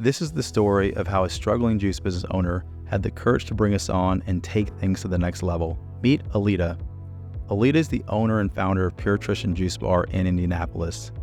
This is the story of how a struggling juice business owner had the courage to bring us on and take things to the next level. Meet Aleta. Aleta is the owner and founder of Pure-trition Juice Bar in Indianapolis.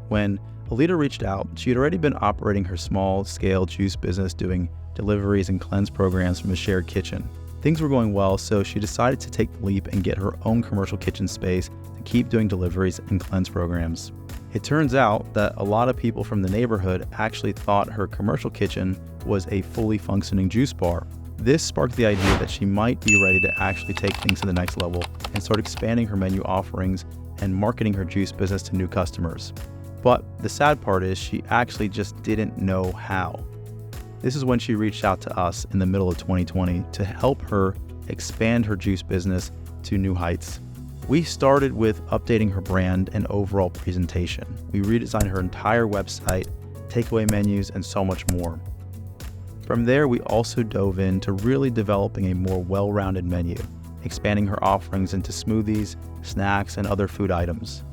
When Aleta reached out, she had already been operating her small-scale juice business doing deliveries and cleanse programs from a shared kitchen. Things were going well, so she decided to take the leap and get her own commercial kitchen space to keep doing deliveries and cleanse programs. It turns out that a lot of people from the neighborhood actually thought her commercial kitchen was a fully functioning juice bar. This sparked the idea that she might be ready to actually take things to the next level and start expanding her menu offerings and marketing her juice business to new customers. But the sad part is she actually just didn't know how. This is when she reached out to us in the middle of 2020 to help her expand her juice business to new heights. We started with updating her brand and overall presentation. We redesigned her entire website, takeaway menus, and so much more. From there, we also dove into really developing a more well-rounded menu, expanding her offerings into smoothies, snacks, and other food items.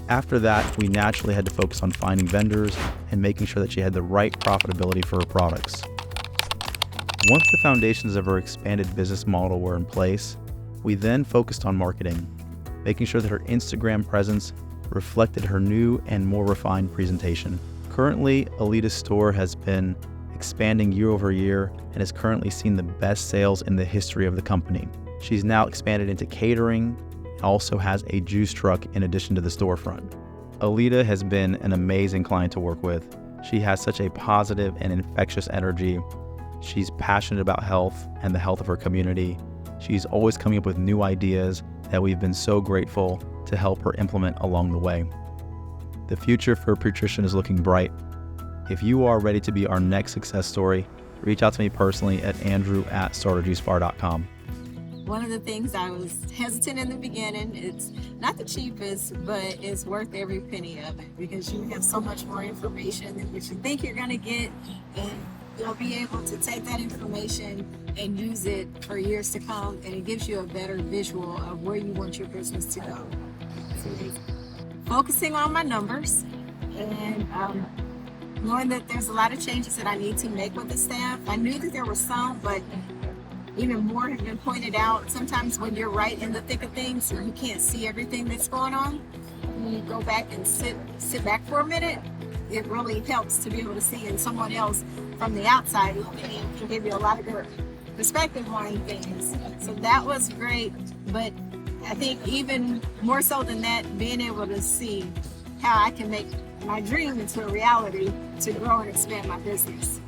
After that, we naturally had to focus on finding vendors and making sure that she had the right profitability for her products. Once the foundations of her expanded business model were in place, we then focused on marketing, making sure that her Instagram presence reflected her new and more refined presentation. Currently, Aleta's store has been expanding year over year and has currently seen the best sales in the history of the company. She's now expanded into catering and also has a juice truck in addition to the storefront. Aleta has been an amazing client to work with. She has such a positive and infectious energy. She's passionate about health and the health of her community. She's always coming up with new ideas that we've been so grateful to help her implement along the way. The future for Pure-trition is looking bright. If you are ready to be our next success story, reach out to me personally at Andrew@StartAJuiceBar.com. One of the things I was hesitant in the beginning, it's not the cheapest, but it's worth every penny of it because you have so much more information than what you think you're going to get, and you'll be able to take that information and use it for years to come, and it gives you a better visual of where you want your business to go. So focusing on my numbers and knowing that there's a lot of changes that I need to make with the staff. I knew that there were some, but even more have been pointed out. Sometimes when you're right in the thick of things, you can't see everything that's going on. When you go back and sit back for a minute, it really helps to be able to see, and someone else from the outside can give you a lot of good perspective on things. So that was great, but I think even more so than that, being able to see how I can make my dream into a reality to grow and expand my business.